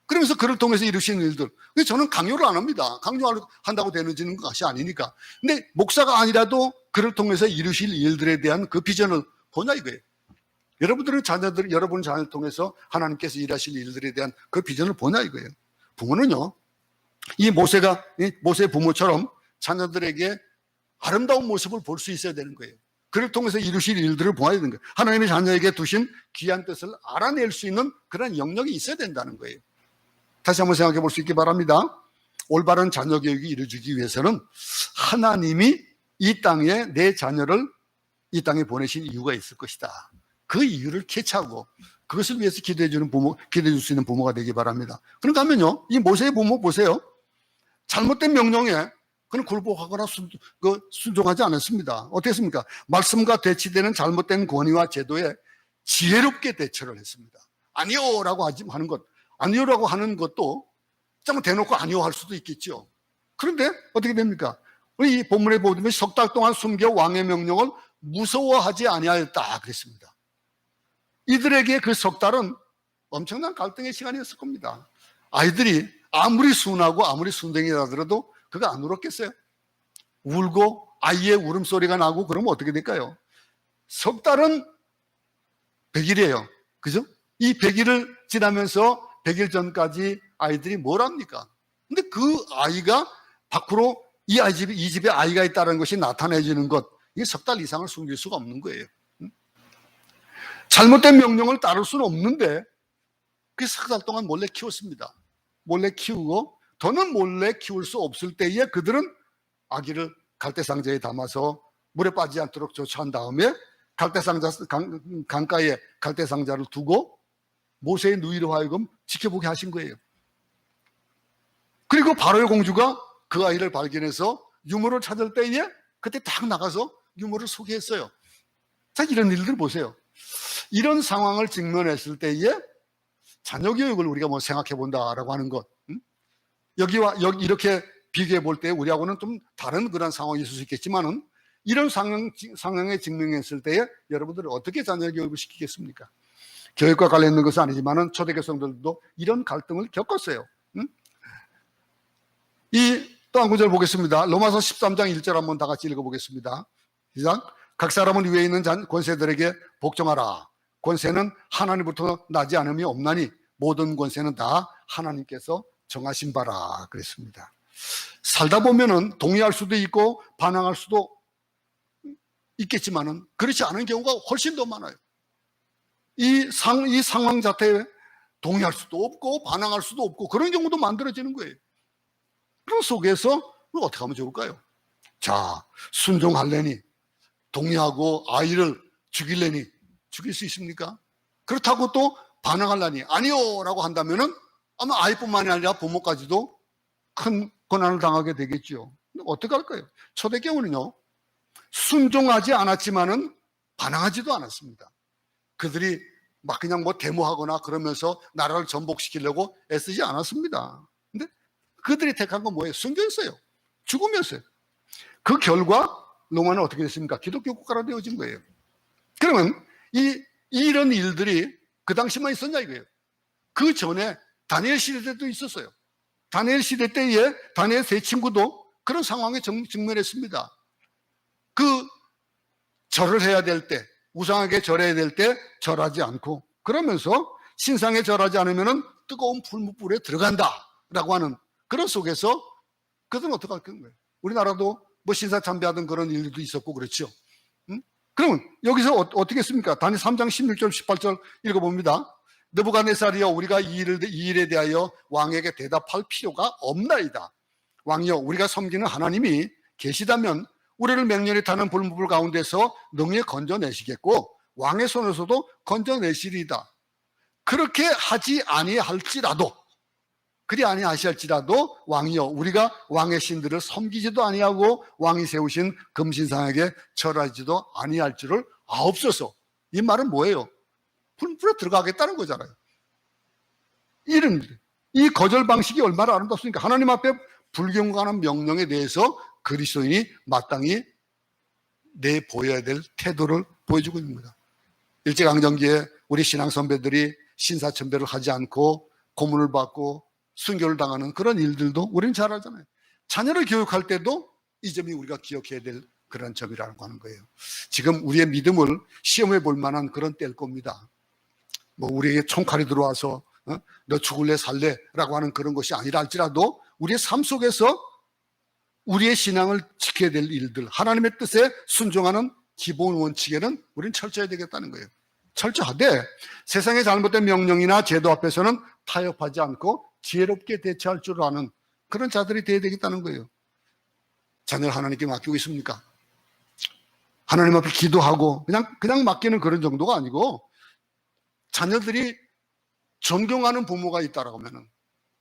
그러면서 그를 통해서 이루시는 일들. 저는 강요를 안 합니다. 강요한다고 되는 것이 아니니까. 근데 목사가 아니라도 그를 통해서 이루실 일들에 대한 그 비전을 보냐 이거예요. 여러분 자녀를 통해서 하나님께서 일하실 일들에 대한 그 비전을 보냐 이거예요. 부모는요, 모세의 부모처럼 자녀들에게 아름다운 모습을 볼 수 있어야 되는 거예요. 그를 통해서 이루실 일들을 보아야 되는 거예요. 하나님이 자녀에게 두신 귀한 뜻을 알아낼 수 있는 그런 영역이 있어야 된다는 거예요. 다시 한번 생각해 볼 수 있기 바랍니다. 올바른 자녀 교육이 이루어지기 위해서는 하나님이 이 땅에 내 자녀를 이 땅에 보내신 이유가 있을 것이다. 그 이유를 캐치하고 그것을 위해서 기도해 줄 수 있는 부모가 되기 바랍니다. 그런가 하면요, 이 모세의 부모 보세요. 잘못된 명령에 그는 굴복하거나 순종하지 않았습니다. 어땠습니까? 말씀과 대치되는 잘못된 권위와 제도에 지혜롭게 대처를 했습니다. 아니요라고 하는 것, 아니요라고 하는 것도 좀 대놓고 아니요 할 수도 있겠죠. 그런데 어떻게 됩니까? 이 본문에 보면 석 달 동안 숨겨 왕의 명령을 무서워하지 아니하였다 그랬습니다. 이들에게 그 석 달은 엄청난 갈등의 시간이었을 겁니다. 아이들이 아무리 순하고 아무리 순둥이라더라도 그거 안 울었겠어요? 울고 아이의 울음소리가 나고 그러면 어떻게 될까요? 석 달은 100일이에요. 그죠? 이 100일을 지나면서 100일 전까지 아이들이 뭘 합니까? 근데 그 아이가 밖으로 이 집에 아이가 있다는 것이 나타내지는 것, 이게 석 달 이상을 숨길 수가 없는 거예요. 잘못된 명령을 따를 수는 없는데 그 석 달 동안 몰래 키웠습니다. 몰래 키우고 더는 몰래 키울 수 없을 때에 그들은 아기를 갈대상자에 담아서 물에 빠지지 않도록 조처한 다음에 강가에 갈대상자를 두고 모세의 누이로 하여금 지켜보게 하신 거예요. 그리고 바로의 공주가 그 아이를 발견해서 유모를 찾을 때에 그때 딱 나가서 유모를 소개했어요. 자, 이런 일들 보세요. 이런 상황을 직면했을 때에 자녀 교육을 우리가 뭐 생각해 본다라고 하는 것, 여기 이렇게 비교해 볼 때 우리하고는 좀 다른 그런 상황이 있을 수 있겠지만은 이런 상황에 직면했을 때에 여러분들은 어떻게 자녀 교육을 시키겠습니까? 교육과 관련 있는 것은 아니지만은 초대교성들도 이런 갈등을 겪었어요. 이 또 한 구절 보겠습니다. 로마서 13장 1절 한번 다 같이 읽어보겠습니다. 시작. 각 사람은 위에 있는 권세들에게 복종하라. 권세는 하나님부터 나지 않음이 없나니 모든 권세는 다 하나님께서 정하신 바라 그랬습니다. 살다 보면은 동의할 수도 있고 반항할 수도 있겠지만은 그렇지 않은 경우가 훨씬 더 많아요. 이 상황 자체에 동의할 수도 없고 반항할 수도 없고 그런 경우도 만들어지는 거예요. 그 속에서 어떻게 하면 좋을까요? 자, 순종할래니 동의하고 아이를 죽일래니 죽일 수 있습니까? 그렇다고 또 반항하려니 아니요 라고 한다면은 아마 아이뿐만이 아니라 부모까지도 큰 고난을 당하게 되겠죠. 어떻게 할까요? 초대교회는요, 순종하지 않았지만은 반항하지도 않았습니다. 그들이 막 그냥 뭐 데모하거나 그러면서 나라를 전복시키려고 애쓰지 않았습니다. 근데 그들이 택한 건 뭐예요? 순교했어요. 죽으면서요. 그 결과 로마는 어떻게 됐습니까? 기독교 국가로 되어진 거예요. 그러면 이런 일들이 그 당시만 있었냐 이거예요. 그 전에 다니엘 시대 때도 있었어요. 다니엘 시대 때에 다니엘 세 친구도 그런 상황에 직면했습니다. 그 절을 해야 될 때, 우상에게 절해야 될 때 절하지 않고 그러면서 신상에 절하지 않으면 뜨거운 풀무불에 들어간다라고 하는 그런 속에서 그들은 어떻게 할 거예요? 우리나라도 뭐 신사 참배하던 그런 일도 있었고 그렇죠. 그러면 여기서 어떻게 했습니까? 다니엘 3장 16절 18절 읽어봅니다. 느부갓네살이여 우리가 이 일에 대하여 왕에게 대답할 필요가 없나이다. 왕이여 우리가 섬기는 하나님이 계시다면 우리를 맹렬히 타는 불무불 가운데서 능히 건져내시겠고 왕의 손에서도 건져내시리이다. 그렇게 하지 아니할지라도 그리 아니하실지라도 왕이여 우리가 왕의 신들을 섬기지도 아니하고 왕이 세우신 금신상에게 절하지도 아니할 줄을 아옵소서. 이 말은 뭐예요? 불에 들어가겠다는 거잖아요. 이 거절 방식이 얼마나 아름답습니까? 하나님 앞에 불경건한 명령에 대해서 그리스도인이 마땅히 내보여야 될 태도를 보여주고 있는 겁니다. 일제강점기에 우리 신앙 선배들이 신사참배를 하지 않고 고문을 받고 순교를 당하는 그런 일들도 우리는 잘 알잖아요. 자녀를 교육할 때도 이 점이 우리가 기억해야 될 그런 점이라고 하는 거예요. 지금 우리의 믿음을 시험해 볼 만한 그런 때일 겁니다. 뭐 우리에게 총칼이 들어와서 너 죽을래 살래 라고 하는 그런 것이 아니라 할지라도 우리의 삶 속에서 우리의 신앙을 지켜야 될 일들, 하나님의 뜻에 순종하는 기본 원칙에는 우리는 철저해야 되겠다는 거예요. 철저하되 세상의 잘못된 명령이나 제도 앞에서는 타협하지 않고 지혜롭게 대처할 줄 아는 그런 자들이 되어야 되겠다는 거예요. 자녀를 하나님께 맡기고 있습니까? 하나님 앞에 기도하고 그냥 맡기는 그런 정도가 아니고 자녀들이 존경하는 부모가 있다라고 하면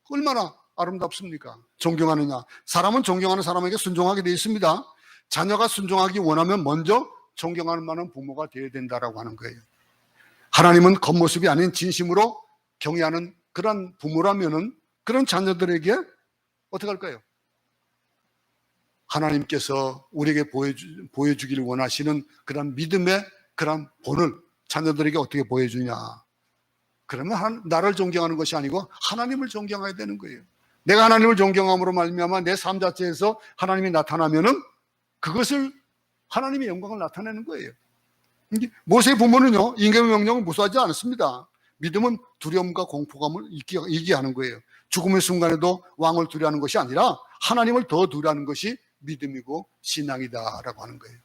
얼마나 아름답습니까? 존경하느냐. 사람은 존경하는 사람에게 순종하게 되어 있습니다. 자녀가 순종하기 원하면 먼저 존경하는 만한 부모가 되어야 된다라고 하는 거예요. 하나님은 겉모습이 아닌 진심으로 경외하는 그런 부모라면은 그런 자녀들에게 어떻게 할까요? 하나님께서 우리에게 보여주기를 원하시는 그런 믿음의 그런 본을 자녀들에게 어떻게 보여주냐. 그러면 나를 존경하는 것이 아니고 하나님을 존경해야 되는 거예요. 내가 하나님을 존경함으로 말미암아 내 삶 자체에서 하나님이 나타나면은 그것을 하나님의 영광을 나타내는 거예요. 모세의 부모는요, 임금의 명령을 무시하지 않았습니다. 믿음은 두려움과 공포감을 이기하는 거예요. 죽음의 순간에도 왕을 두려워하는 것이 아니라 하나님을 더 두려워하는 것이 믿음이고 신앙이다라고 하는 거예요.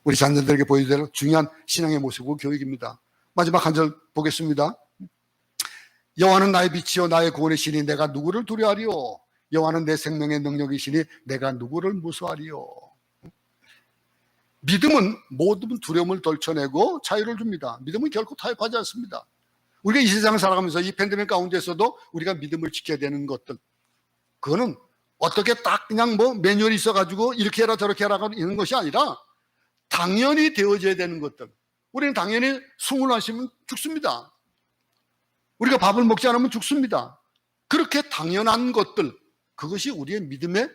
우리 자녀들에게 보여줄 중요한 신앙의 모습이고 교육입니다. 마지막 한 절 보겠습니다. 여호와는 나의 빛이요 나의 구원의 신이 내가 누구를 두려워하리요. 여호와는 내 생명의 능력이시니 내가 누구를 무서워하리요. 믿음은 모든 두려움을 떨쳐내고 자유를 줍니다. 믿음은 결코 타협하지 않습니다. 우리가 이 세상을 살아가면서 이 팬데믹 가운데서도 우리가 믿음을 지켜야 되는 것들, 그거는 어떻게 딱 그냥 뭐 매뉴얼이 있어가지고 이렇게 해라 저렇게 해라 이런 것이 아니라 당연히 되어져야 되는 것들. 우리는 당연히 숨을 마시면 죽습니다. 우리가 밥을 먹지 않으면 죽습니다. 그렇게 당연한 것들, 그것이 우리의 믿음의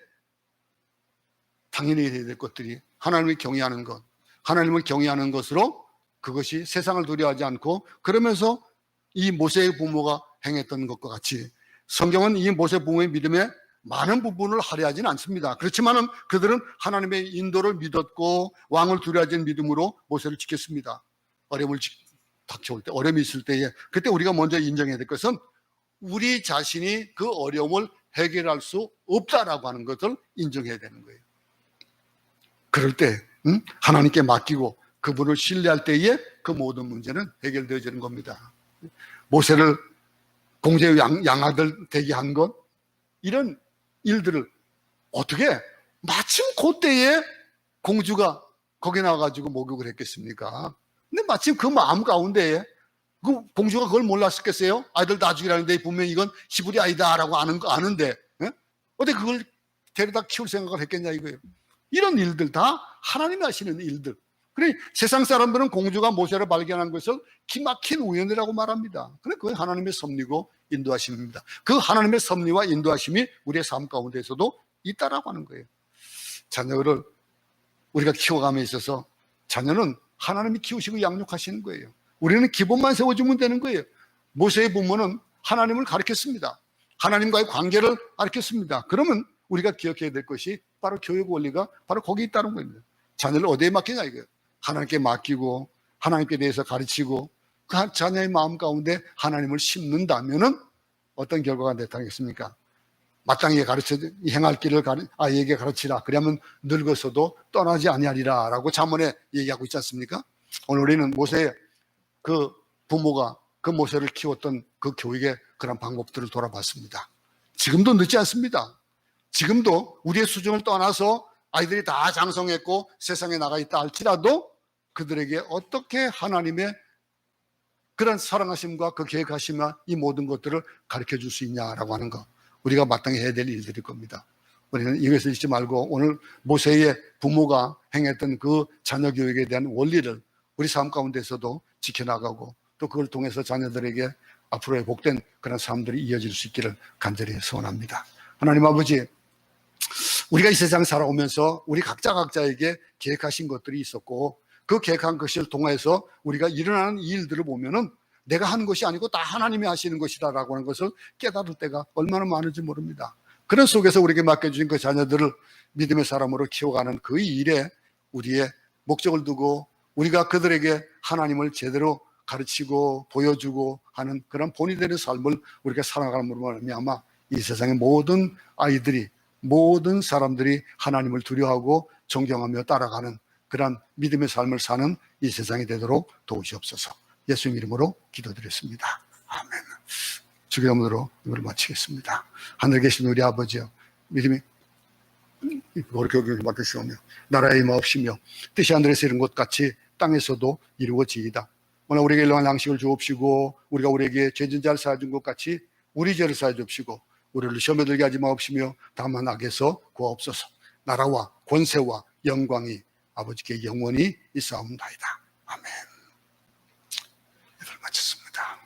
당연히 해야 될 것들이 하나님을 경외하는 것, 하나님을 경외하는 것으로 그것이 세상을 두려워하지 않고, 그러면서 이 모세의 부모가 행했던 것과 같이 성경은 이 모세 부모의 믿음에 많은 부분을 할애하지는 않습니다. 그렇지만은 그들은 하나님의 인도를 믿었고 왕을 두려워하는 믿음으로 모세를 지켰습니다. 어려움을 닥쳐올 때, 어려움이 있을 때에 그때 우리가 먼저 인정해야 될 것은 우리 자신이 그 어려움을 해결할 수 없다라고 하는 것을 인정해야 되는 거예요. 그럴 때 하나님께 맡기고 그분을 신뢰할 때에 그 모든 문제는 해결되어지는 겁니다. 모세를 공제의 양아들 되게 한 것, 이런 일들을 어떻게 마침 그때에 공주가 거기 나와가지고 목욕을 했겠습니까? 근데 마침 그 마음 가운데에 그 공주가 그걸 몰랐었겠어요? 아이들 다 죽이라는데 분명히 이건 히브리 아이다라고 아는데 어떻게 그걸 데려다 키울 생각을 했겠냐 이거예요. 이런 일들 다 하나님이 하시는 일들. 그래 세상 사람들은 공주가 모세를 발견한 것을 기막힌 우연이라고 말합니다. 그래 그건 하나님의 섭리고 인도하심입니다. 그 하나님의 섭리와 인도하심이 우리의 삶 가운데에서도 있다라고 하는 거예요. 자녀를 우리가 키워감에 있어서 자녀는 하나님이 키우시고 양육하시는 거예요. 우리는 기본만 세워주면 되는 거예요. 모세의 부모는 하나님을 가르쳤습니다. 하나님과의 관계를 가르쳤습니다. 그러면 우리가 기억해야 될 것이 바로 교육 원리가 바로 거기 있다는 겁니다. 자녀를 어디에 맡기냐 이거예요. 하나님께 맡기고 하나님께 대해서 가르치고 그 자녀의 마음 가운데 하나님을 심는다면은 어떤 결과가 나타나겠습니까? 마땅히 가르쳐 행할 길을 아이에게 가르치라. 그러면 늙어서도 떠나지 아니하리라 라고 잠언에 얘기하고 있지 않습니까? 오늘 우리는 모세의 그 부모가 그 모세를 키웠던 그 교육의 그런 방법들을 돌아봤습니다. 지금도 늦지 않습니다. 지금도 우리의 수준을 떠나서 아이들이 다 장성했고 세상에 나가 있다 할지라도 그들에게 어떻게 하나님의 그런 사랑하심과 그 계획하심과 이 모든 것들을 가르쳐 줄 수 있냐라고 하는 것, 우리가 마땅히 해야 될 일들일 겁니다. 우리는 이것을 잊지 말고 오늘 모세의 부모가 행했던 그 자녀 교육에 대한 원리를 우리 삶 가운데서도 지켜나가고 또 그걸 통해서 자녀들에게 앞으로의 복된 그런 삶들이 이어질 수 있기를 간절히 소원합니다. 하나님 아버지, 우리가 이 세상 살아오면서 우리 각자에게 계획하신 것들이 있었고 그 계획한 것을 통해서 우리가 일어나는 이 일들을 보면은 내가 하는 것이 아니고 다 하나님이 하시는 것이다라고 하는 것을 깨달을 때가 얼마나 많은지 모릅니다. 그런 속에서 우리에게 맡겨주신 그 자녀들을 믿음의 사람으로 키워가는 그 일에 우리의 목적을 두고 우리가 그들에게 하나님을 제대로 가르치고 보여주고 하는 그런 본이 되는 삶을 우리가 살아가므로 말미암아 이 세상의 모든 아이들이, 모든 사람들이 하나님을 두려워하고 존경하며 따라가는 그런 믿음의 삶을 사는 이 세상이 되도록 도우시옵소서. 예수님 이름으로 기도드렸습니다. 아멘. 주의 이름으로 이걸 마치겠습니다. 하늘에 계신 우리 아버지여, 믿음이 그렇게 맡으시오며 나라의 임하옵시며 뜻이 하늘에서 이룬 것 같이 땅에서도 이루어지이다. 오늘 우리에게 일용할 양식을 주옵시고 우리가 우리에게 죄진 자를 사해준 것 같이 우리 죄를 사해 주옵시고 우리를 시험에 들게 하지 마옵시며 다만 악에서 구하옵소서. 나라와 권세와 영광이 아버지께 영원히 있사옵나이다. 아멘. 이걸 마쳤습니다.